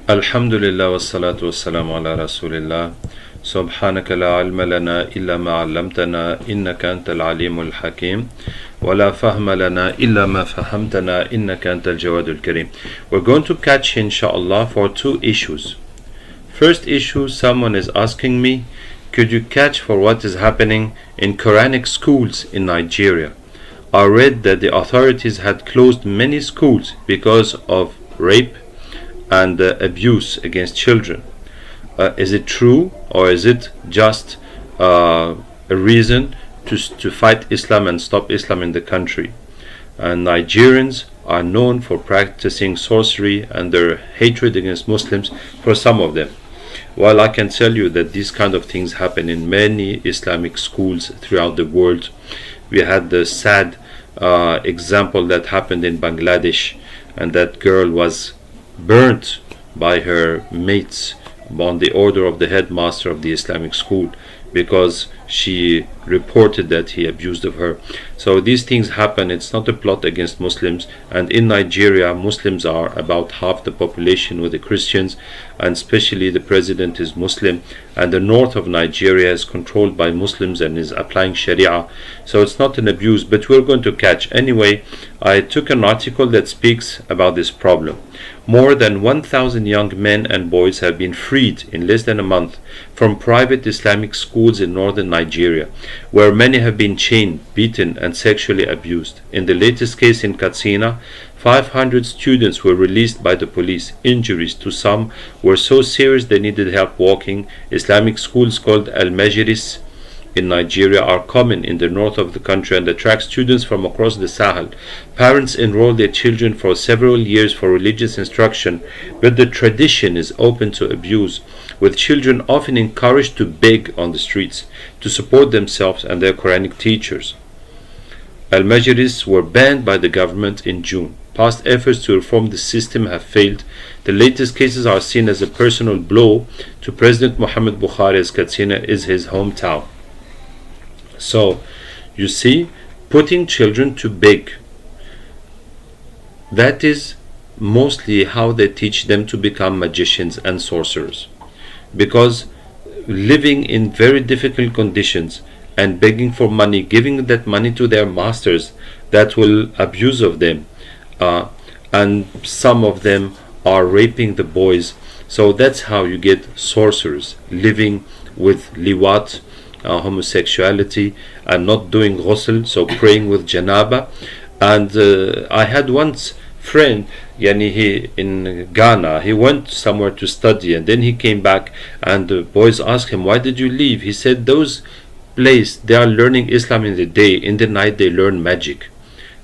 Alhamdulillah wa salatu wa salamu ala rasulillah. Subhanaka la ilma lana illa ma 'allamtana innaka antal alimul hakim. Wa la fahma lana illa ma fahamtana innaka antal jawadul kareem. We're going to catch inshallah for two issues. First issue, someone is asking me, could you catch for what is happening in Quranic schools in Nigeria? I read that the authorities had closed many schools because of rape and abuse against children. Is it true, or is it just a reason to fight Islam and stop Islam in the country? And Nigerians are known for practicing sorcery and their hatred against Muslims, for some of them. Well, I can tell you that these kind of things happen in many Islamic schools throughout the world. We had the sad example that happened in Bangladesh, and that girl was burnt by her mates on the order of the headmaster of the Islamic school, because she reported that he abused of her. So these things happen. It's not a plot against Muslims, and in Nigeria Muslims are about half the population with the Christians, and especially the president is Muslim, and the north of Nigeria is controlled by Muslims and is applying shariah. So it's not an abuse, but we're going to catch. Anyway, I took an article that speaks about this problem. More than 1,000 young men and boys have been freed in less than a month from private Islamic schools in northern Nigeria, where many have been chained, beaten, and sexually abused. In the latest case in Katsina, 500 students were released by the police. Injuries to some were so serious they needed help walking. Islamic schools called Al-Majlis in Nigeria are common in the north of the country and attract students from across the Sahel. Parents enroll their children for several years for religious instruction, but the tradition is open to abuse, with children often encouraged to beg on the streets to support themselves and their Quranic teachers. Al-Majlis were banned by the government in June. Past efforts to reform the system have failed. The latest cases are seen as a personal blow to President Muhammad Buhari, as Katsina is his hometown. So, you see, putting children to beg, that is mostly how they teach them to become magicians and sorcerers. Because living in very difficult conditions and begging for money, giving that money to their masters that will abuse of them, and some of them are raping the boys. So that's how you get sorcerers, living with liwat, homosexuality, and not doing ghusl, so praying with janaba. And I had once friend, he in Ghana, he went somewhere to study, and then he came back, and the boys asked him, why did you leave? He said, those place, they are learning Islam in the day, in the night they learn magic.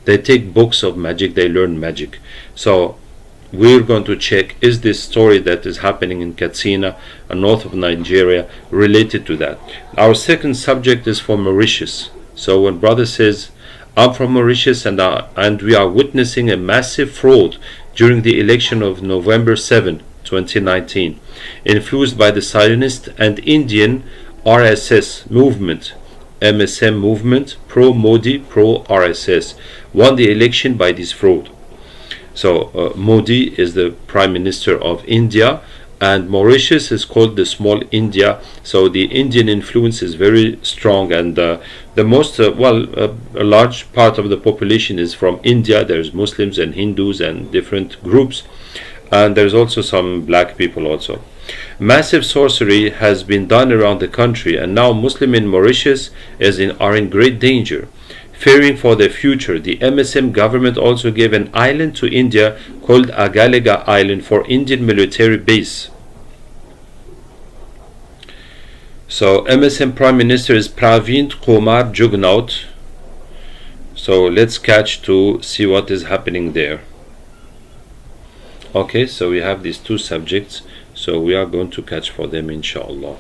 They take books of magic, they learn magic. So we're going to check, is this story that is happening in Katsina, north of Nigeria, related to that? Our second subject is for Mauritius. So when brother says, I'm from Mauritius and we are witnessing a massive fraud during the election of November 7, 2019, influenced by the Zionist and Indian RSS movement, MSM movement, pro-Modi, pro-RSS, won the election by this fraud. So Modi is the Prime Minister of India, and Mauritius is called the Small India. So the Indian influence is very strong, and the most, a large part of the population is from India. There's Muslims and Hindus and different groups, and there's also some black people also. Massive sorcery has been done around the country, and now Muslims in Mauritius are in great danger. Fearing for their future, the MSM government also gave an island to India called Agalega Island for Indian military base. So MSM Prime Minister is Pravind Kumar Jugnauth. So let's catch to see what is happening there. Okay, so we have these two subjects, so we are going to catch for them inshallah.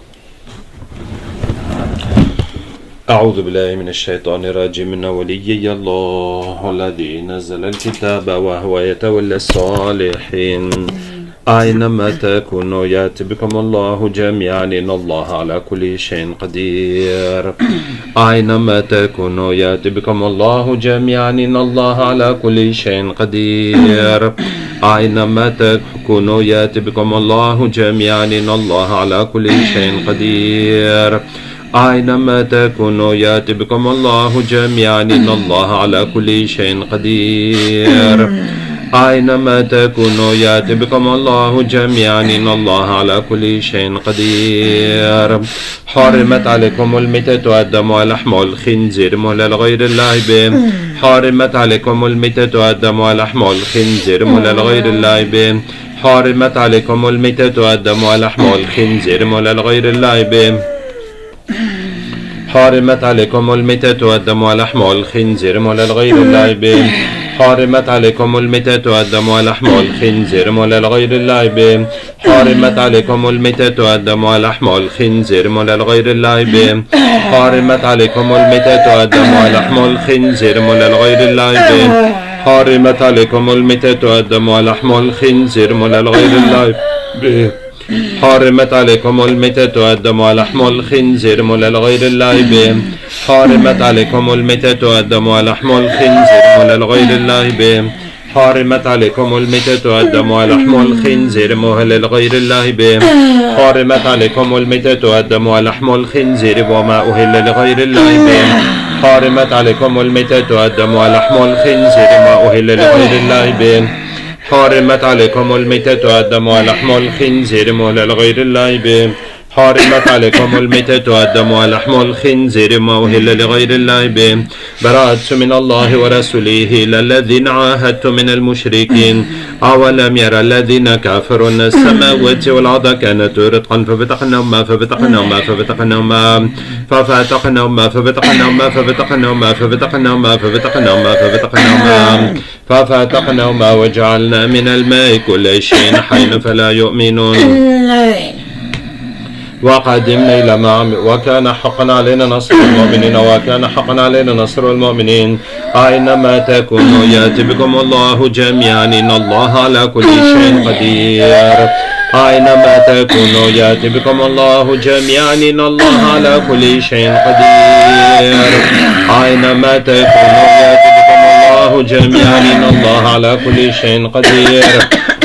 أعوذ بالله من الشيطان الرجيم إن وليي الله الذي نزل الكتاب وهو يتولى الصالحين أينما تكونوا يأتي بكم الله جميعا إن الله على كل شيء قدير. أينما تكونوا يأتي بكم الله جميعا إن الله على كل شيء قدير. أينما تكونوا يأتي بكم الله جميعا إن الله على كل شيء قدير. أينما تكونوا يأتي بكم الله جميعا إن الله على كل شيء قدير. أينما تكونوا يأتي بكم الله جميعا إن الله على كل شيء قدير. حرمت عليكم الميتة والدم ولحم الخنزير مهلا لغير الله به. حرمت عليكم الميتة والدم ولحم الخنزير مهلا لغير الله به. حرمت عليكم الميتة والدم ولحم الخنزير مهلا لغير الله به. حرمت عليكم الميتة والدم ولحم الخنزير مهلا لغير الله به. حرمت عليكم الميتة والدم ولحم الخنزير مهلا لغير الله به. حرمت عليكم الميتة والدم ولحم الخنزير مهلا لغير الله به. حرمت عليكم الميتة والدم ولحم الخنزير مهلا لغير الله به. حرمت عليكم الميتة والدم ولحم الخنزير مهلا لغير الله به. حرمت عليكم الميتة والدم ولحم الخنزير مهلا لغير الله به. حرمت عليكم الميتة والدم ولحم الخنزير مهلا لغير الله به. حرمت عليكم الميتة والدم ولحم الخنزير مهلا لغير الله به. حرمت عليكم الميتة والدم ولحم الخنزير وما أهل لغير الله به. حرمت عليكم الميتة والدم ولحم الخنزير ما أهل لغير الله به. حرمت عليكم الميتة والدم ولحم الخنزير مهلا لغير الله به. حرمت عليكم الميتة والدم ولحم الخنزير ما أهل لغير الله به. براءة من الله ورسوله إلى الذين عاهدتم من المشركين. أولم يرى الذين كفروا أن السماوات والأرض كانت رتقا ففتقناهما ففتقناهما ففتقناهما ففتقناهما ففتقناهما ففتقناهما ففتقناهما ففتقناهما ففتقناهما ففتقناهما وجعلنا من الماء كل شيء حي فلا يؤمنون. وقدمنا إلى ما وكان حقا علينا نصر المؤمنين وكان حقا علينا نصر المؤمنين. أينما تكونوا يأتي بكم الله جميعا إن الله على كل شيء قدير. أينما تكونوا يأتي بكم الله جميعا إن الله على كل شيء قدير. أينما تكونوا يأتي بكم الله جميعا إن الله على كل شيء قدير.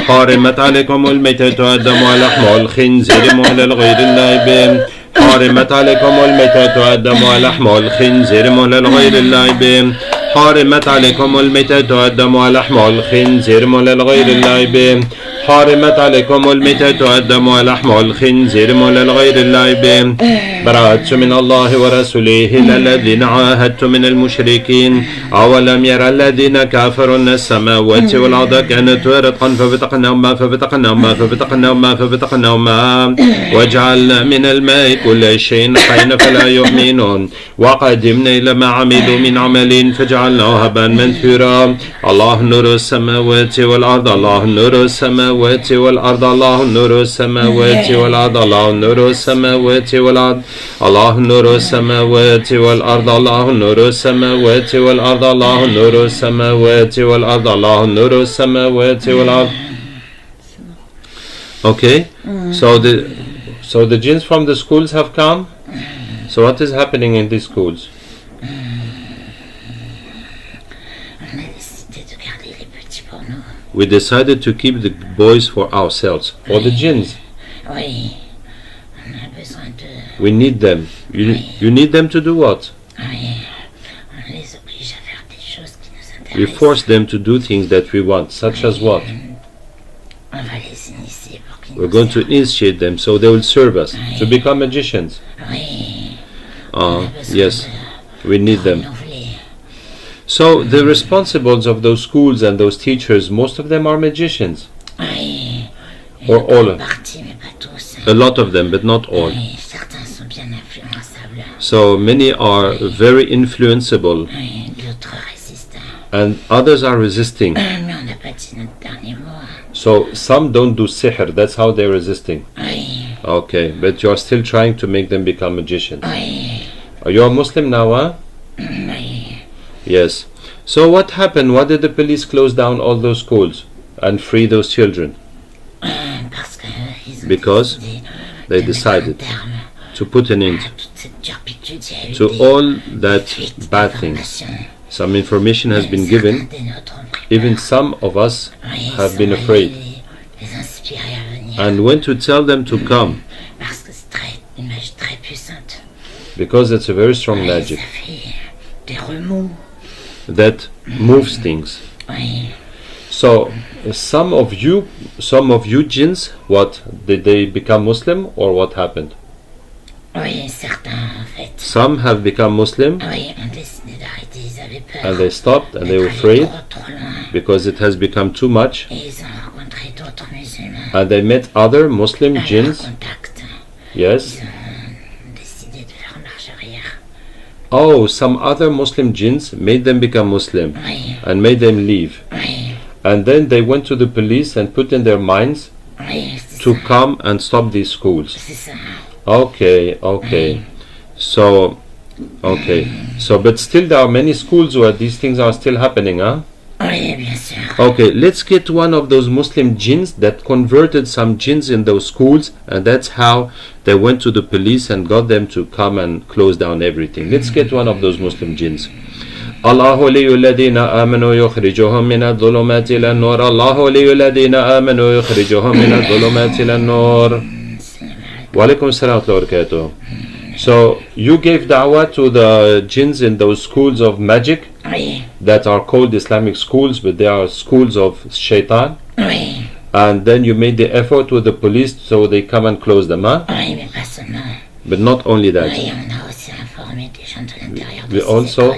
حرمت عليكم الميتة والدم ولحم الخنزير مهلا لغير الله به. حرمت عليكم الميتة والدم ولحم الخنزير مهلا لغير الله به. حرمت عليكم الميتة والدم ولحم الخنزير مهلا لغير الله به. حرمت عليكم الميتة والدم ولحم الخنزير مهلا لغير الله به. براءة من الله ورسوله إلى الذين عاهدتم من المشركين. أولم يرى الذين كفروا أن السماوات والأرض كانت رتقا ففتقناهما ففتقناهما ففتقناهما ففتقناهما وجعلنا من الماء كل شيء حي فلا يؤمنون. وقدمنا إلى ما عملوا من عمل فجعلناه هباء منثورا. الله نور السماوات والأرض الله نور السماوات والأرض الله نور السماوات والأرض الله نور السماوات والأرض الله نور السماوات والأرض الله نور السماوات والأرض الله نور السماوات والأرض الله نور السماوات والأرض. Okay, so the jinns from the schools have come. So what is happening in these schools? We decided to keep the boys for ourselves, for the jinns. We need them. You need them to do what? We force them to do things that we want, such as what? We're going to initiate them so they will serve us, to become magicians. Yes, we need them. So the responsibles of those schools and those teachers, most of them are magicians. Or all of them. A lot of them, but not all. So many are very influenceable and others are resisting. So some don't do sihr, that's how they're resisting. Okay, but you're still trying to make them become magicians. Are you a Muslim now, huh? Yes. So what happened? Why did the police close down all those schools and free those children? because they decided to put an end to all that bad things. Some information has been given. Even some of us have been afraid and went to tell them to come, because it's a very strong magic that moves things. So some of you jinns, what, did they become Muslim or what happened? Some have become Muslim and they stopped and they were afraid because it has become too much, and they met other Muslim jinns. Yes. Oh, some other Muslim jinns made them become Muslim and made them leave. And then they went to the police and put in their minds to come and stop these schools. Okay. So, but still there are many schools where these things are still happening, huh? Okay, let's get one of those Muslim jinns that converted some jinns in those schools, and that's how they went to the police and got them to come and close down everything. Let's get one of those Muslim jinns. الله ولي الذين آمنوا يخرجهم من الظلمات إلى النور. الله ولي الذين آمنوا يخرجهم من الظلمات إلى النور. وعليكم السلام ورحمة الله وبركاته. So you gave da'wah to the jinns in those schools of magic that are called Islamic schools, but they are schools of shaitan. And then you made the effort with the police so they come and close them, huh? But not only that, we also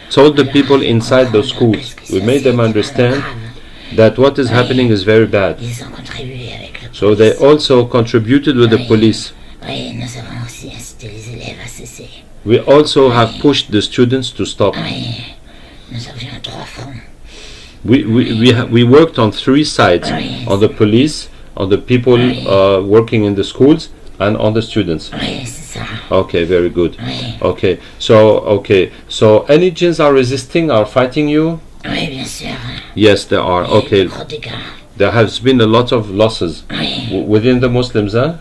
told the people inside those schools, we made them understand that what is happening is very bad. So they also contributed with the police. We also have pushed the students to stop. We worked on three sides: on the police, on the people working in the schools, and on the students. Okay, very good. Okay, so any jinns are resisting, are fighting you? Yes, there are. Okay, there has been a lot of losses within the Muslims, huh?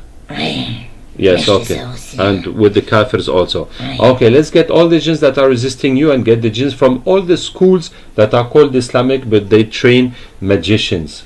Yes, okay. And with the kafirs also. Okay, let's get all the jinns that are resisting you and get the jinns from all the schools that are called Islamic, but they train magicians.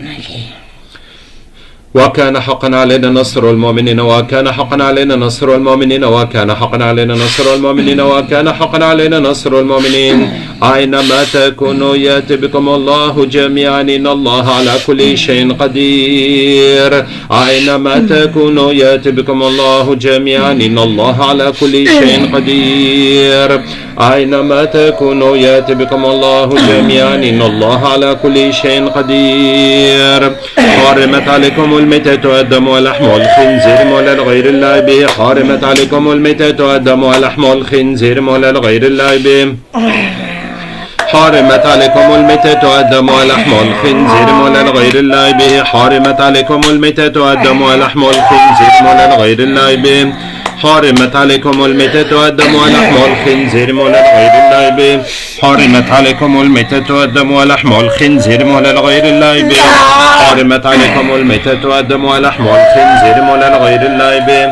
وكان حقا علينا نصر المؤمنين وكان حقا علينا نصر المؤمنين وكان حقا علينا نصر المؤمنين وكان حقا علينا نصر المؤمنين أينما تكونوا يأتي بكم الله جميعا إن الله على كل شيء قدير أينما تكونوا يأتي بكم الله جميعا إن الله على كل شيء قدير أينما تكونوا يأتي بكم الله جميعا إن الله على كل شيء قدير حرمت عليكم الميتة والدم ولحم الخنزير مولى لغير الله به حرمت عليكم الميتة والدم ولحم الخنزير مولى لغير الله به حرمت عليكم الميتة والدم ولحم الخنزير مولى لغير الله به حرمت عليكم الميتة والدم ولحم الخنزير مولى لغير الله به حرمت عليكم الميتة والدم ولحم الخنزير مولى لغير الله به حرمت عليكم الميتة والدم ولحم الخنزير مولى لغير الله به حرمت عليكم الميتة والدم ولحم الخنزير مولى لغير الله به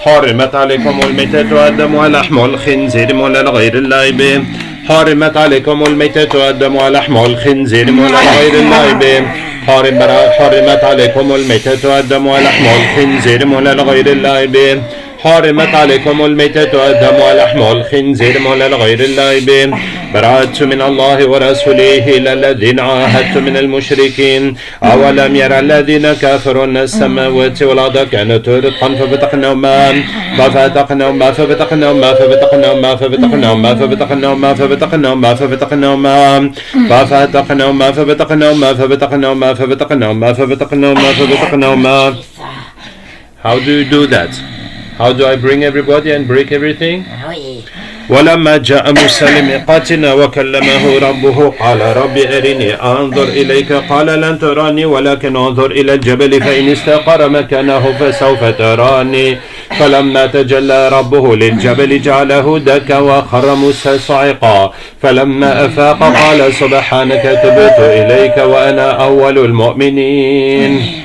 حرمت عليكم الميتة والدم ولحم الخنزير مولى لغير الله به حرمت عليكم الميتة والدم ولحم الخنزير مولى لغير الله به حرمت عليكم الميتة والدم ولحم الخنزير مولى لغير الله به حرمت عليكم الميتة والدم ولحم الخنزير مولى لغير الله به برأت من الله ورسوله إلى الذين عاهدت من المشركين أولم يرى الذين كفروا أن السماوات والأرض كانت رتقا ففتقناهما ففتقناهما ففتقناهما ففتقناهما ففتقناهما ففتقناهما ففتقناهما ففتقناهما ففتقناهما ففتقناهما ففتقناهما ففتقناهما ففتقناهما ففتقناهما. How do you do that? How do I bring everybody and break everything? ولما جاء موسى لميقاتنا وكلمه ربه قال رب أرني أنظر إليك قال لن تراني ولكن انظر إلى الجبل فإن استقر مكانه فسوف تراني فلما تجلى ربه للجبل جعله دكا وخر موسى صعقا فلما أفاق قال سبحانك تبت إليك وأنا أول المؤمنين.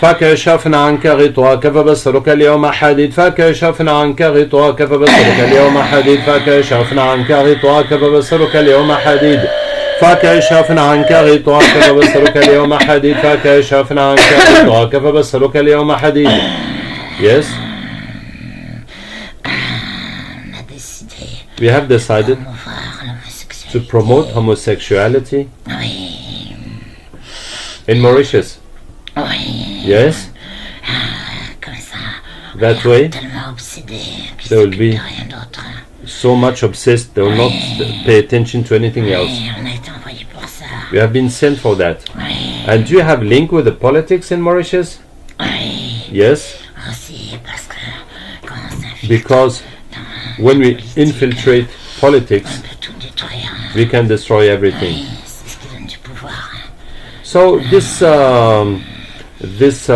فكشفنا عنك غطاءك فبصرك اليوم حديد فكشفنا عنك غطاءك فبصرك اليوم حديد فكشفنا عنك غطاءك فبصرك اليوم حديد فكشفنا عنك غطاءك فبصرك اليوم حديد فكشفنا عنك غطاءك فبصرك اليوم حديد. Yes, we have decided to promote homosexuality in Mauritius. Yes, that way they will be so much obsessed they will not pay attention to anything else. We have been sent for that. And do you have link with the politics in Mauritius? Yes, because when we infiltrate politics we can destroy everything. So this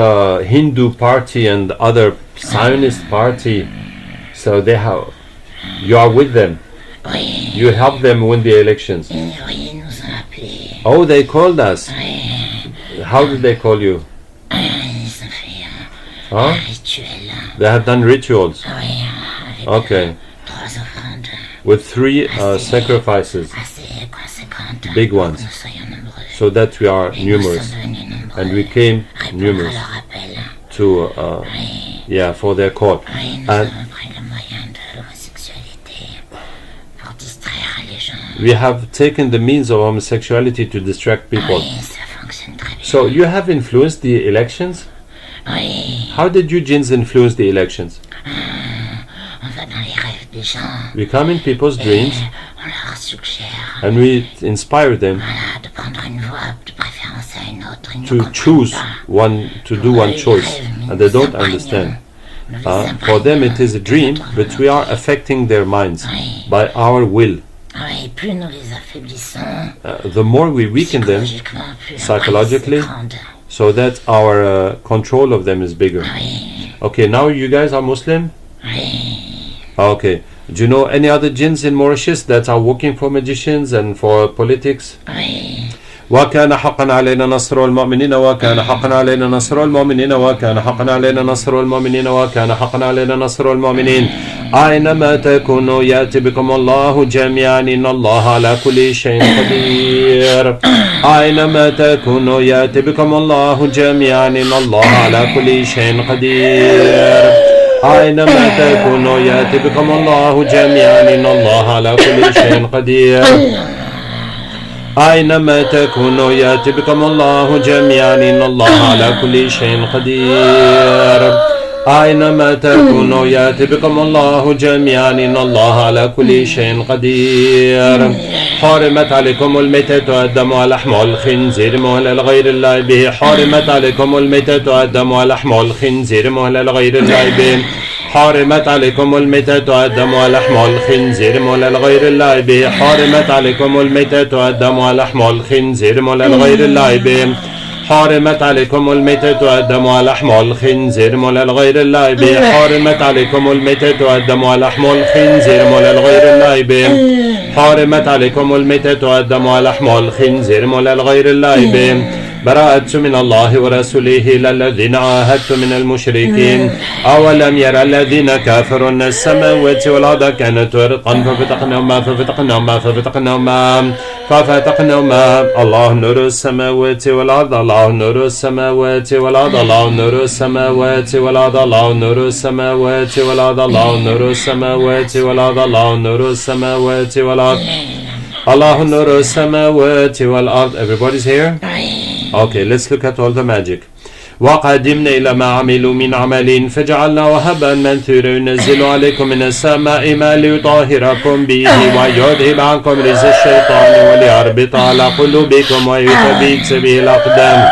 Hindu party and other Zionist party, so they have, you are with them, you help them win the elections. Oh, they called us. How did they call you? Huh? They have done rituals. Okay, with 3 sacrifices, big ones, so that we are numerous, and we came numerous to for their court. And we have taken the means of homosexuality to distract people. So you have influenced the elections? How did you jinns influence the elections? We come in people's dreams and we inspire them to choose one, to do one choice, and they don't understand. For them it is a dream, but we are affecting their minds by our will. The more we weaken them psychologically, so that our control of them is bigger. Okay, now you guys are Muslim? Okay. Do you know any other jinns in Mauritius that are working for magicians and for politics? وكان حقا علينا نصر المؤمنين وكان حقا علينا نصر المؤمنين وكان حقا علينا نصر المؤمنين وكان حقا علينا نصر المؤمنين. أينما تكونوا يأتي بكم الله جميعا إن الله على كل شيء قدير. أينما تكونوا يأتي بكم الله جميعا إن الله على كل شيء قدير. أينما تكونوا يأتي بكم الله جميعا إن الله على كل شيء قدير. أينما تكونوا يأتي بكم الله جميعا إن الله على كل شيء قدير. أينما تكونوا يأتي بكم الله جميعا إن الله على كل شيء قدير. حرمت عليكم الميتة والدم ولحم الخنزير مهلا لغير الله به. حرمت عليكم الميتة والدم ولحم الخنزير مهلا لغير الله به. حرمت عليكم الميتة والدم ولحم الخنزير مهلا لغير الله به. حرمت عليكم الميتة والدم ولحم الخنزير مهلا لغير الله به. حرمت عليكم الميتة والدم ولحم الخنزير مهلا لغير الله به. حرمت عليكم الميتة والدم ولحم الخنزير مهلا لغير الله به. حرمت عليكم الميتة والدم ولحم الخنزير مهلا لغير الله به. براءة من الله ورسوله إلى الذين عاهدتم من المشركين. أولم يرى الذين كافروا أن السماوات والأرض كانت ورقا ففتقناهما الله نور السماوات والأرض الله نور السماوات والأرض الله نور السماوات والأرض الله نور السماوات والأرض الله نور السماوات والأرض الله نور السماوات والأرض الله نور السماوات والأرض. Everybody's here? Okay, let's look at all the magic. وقدمنا إلى ما عملوا من عمل فجعلناه هباء منثورا ينزل عليكم من السماء ما ليطهركم به ويذهب عنكم رجز الشيطان وليربط على قلوبكم ويثبت به الأقدام.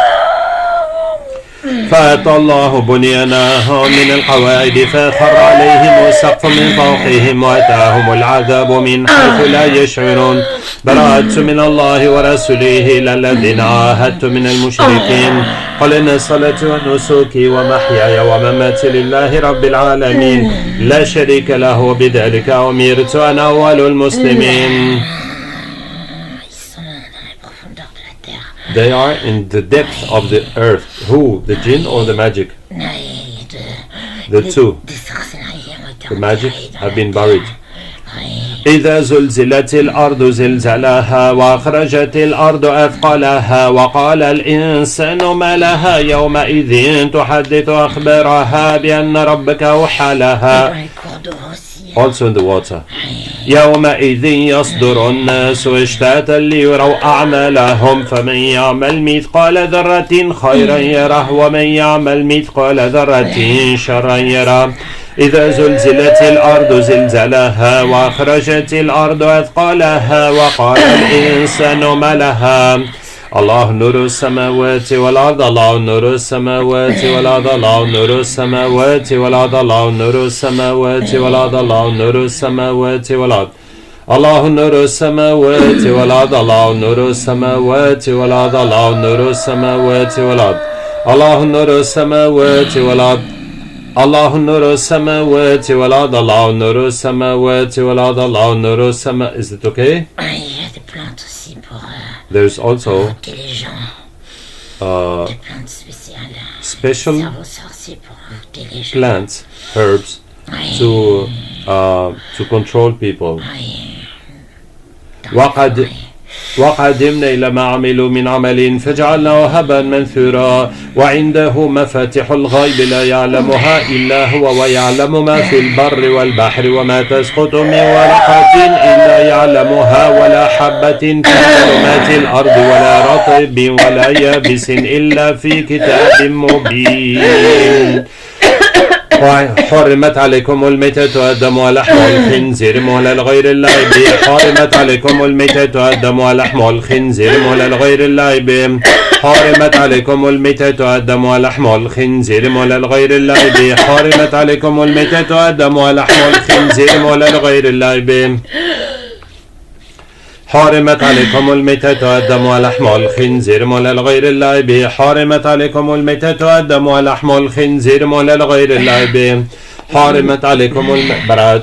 فأتى الله بنيانهم من القواعد فخر عليهم السقف من فوقهم وأتاهم العذاب من حيث لا يشعرون. براءة من الله ورسوله إلى الذين عاهدتم من المشركين. قل إن الصلاة ونسكي ومحياي ومماتي لله رب العالمين لا شريك له وبذلك أمرت أنا أول المسلمين. terre. They are in the depth of the earth. Who? The jinn or the magic? The two. The magic have been buried. إذا زلزلت الأرض زلزالها وأخرجت الأرض أثقالها وقال الإنسان ما لها يومئذ تحدث أخبارها بأن ربك أوحى لها. Also in the water. يومئذ يصدر الناس اشتاتا ليروا أعمالهم فمن يعمل مثقال ذرة خيرا يره ومن يعمل مثقال ذرة شرا يره. إذا زلزلت الأرض زلزالها وأخرجت الأرض أثقالها وقال الإنسان ما لها. الله نور السماوات والأرض الله نور السماوات والأرض الله نور السماوات والأرض الله نور السماوات والأرض الله نور السماوات والأرض الله نور السماوات والأرض الله نور السماوات والأرض الله نور السماوات والأرض الله نور السماوات والأرض الله نور السماوات والأرض الله نور السماوات والأرض الله نور السماوات. Is it okay? Il y a des plantes aussi pour There's also les gens. Des plantes spéciales. special Cerveau sorcier pour les gens. plants, herbs to control people. وقدمنا إلى ما عملوا من عمل فجعلناه هبا منثورا وعنده مفاتح الغيب لا يعلمها إلا هو ويعلم ما في البر والبحر وما تسقط من ورقة إلا يعلمها ولا حبة في ظلمات الأرض ولا رطب ولا يابس إلا في كتاب مبين. حرمت عليكم الميتة والدم ولحم الخنزير مهلا لغير الله به. حرمت عليكم الميتة والدم ولحم الخنزير مهلا لغير الله به. حرمت عليكم الميتة والدم ولحم الخنزير مهلا لغير الله به. حرمت عليكم الميتة والدم ولحم الخنزير مهلا لغير الله به. حرمت عليكم الميتة والدم ولحم الخنزير مهلا لغير الله به. حرمت عليكم الميتة والدم ولحم الخنزير مهلا لغير الله به. حرمت عليكم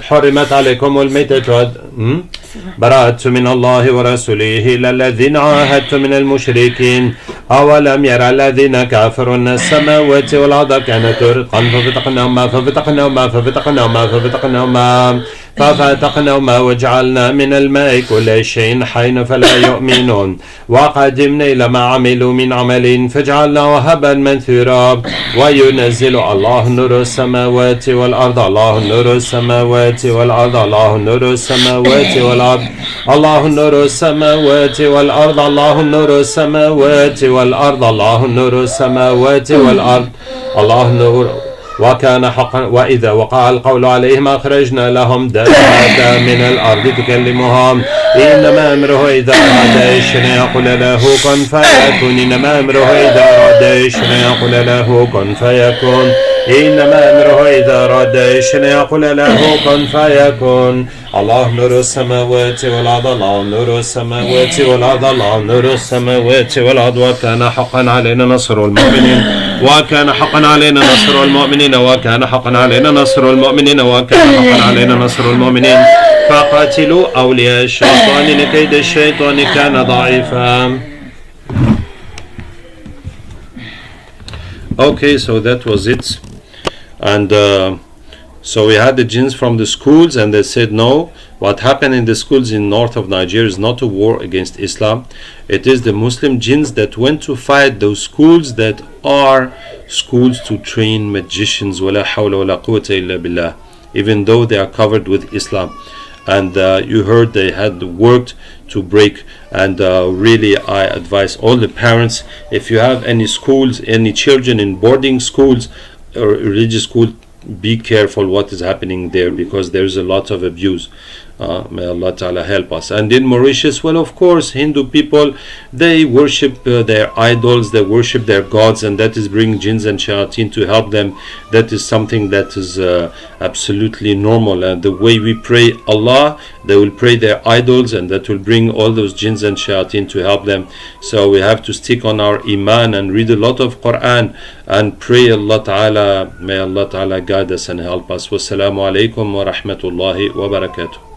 حرمت عليكم الميتة براءة من الله ورسوله إلى الذين عاهدتم من المشركين. أولم يرى الذين كفروا أن السماوات والأرض كانت رتقا ففتقناهما وجعلنا من الماء كل شيء حي فلا يؤمنون. وقدمنا إلى ما عملوا من عمل فجعلناه هبا منثورا. وينزل الله نور السماوات والأرض الله نور السماوات والأرض الله نور السماوات والأرض الله نور السماوات والأرض الله نور السماوات والأرض الله نور السماوات والأرض الله نور. وكان حقا وإذا وقع القول عليهم أخرجنا لهم دابة من الأرض تكلمهم إنما أمره إذا أراد شيئا يقول له كن فيكون. إنما أمره إذا أراد شيئا يقول له كن فيكون. إنما أمره إذا أراد شيئا يقول له كن فيكون. الله نور السماوات والأرض الله نور السماوات والأرض الله نور السماوات والأرض. وكان حقا علينا نصر المؤمنين وكان حقا علينا نصر المؤمنين وكان حقا علينا نصر المؤمنين وكان حقا علينا نصر المؤمنين. فقاتلوا أولياء الشيطان إن كيد الشيطان كان ضعيفا. Okay, so that was it. And so we had the jinns from the schools, and they said no, what happened in the schools in north of Nigeria is not a war against Islam. It is the Muslim jinns that went to fight those schools that are schools to train magicians, wala hawla wala quwwata illa billah, even though they are covered with Islam. And you heard they had worked to break. And really I advise all the parents, if you have any schools, any children in boarding schools or religious schools, be careful what is happening there, because there's a lot of abuse. May Allah Ta'ala help us. And in Mauritius, well, of course, Hindu people, they worship their idols, they worship their gods, and that is bringing jinns and shayateen to help them. That is something that is absolutely normal. And the way we pray Allah, they will pray their idols, and that will bring all those jinns and shayateen to help them. So we have to stick on our iman and read a lot of Quran and pray Allah Ta'ala. May Allah Ta'ala guide us and help us. Wassalamu alaikum wa rahmatullahi wa barakatuh.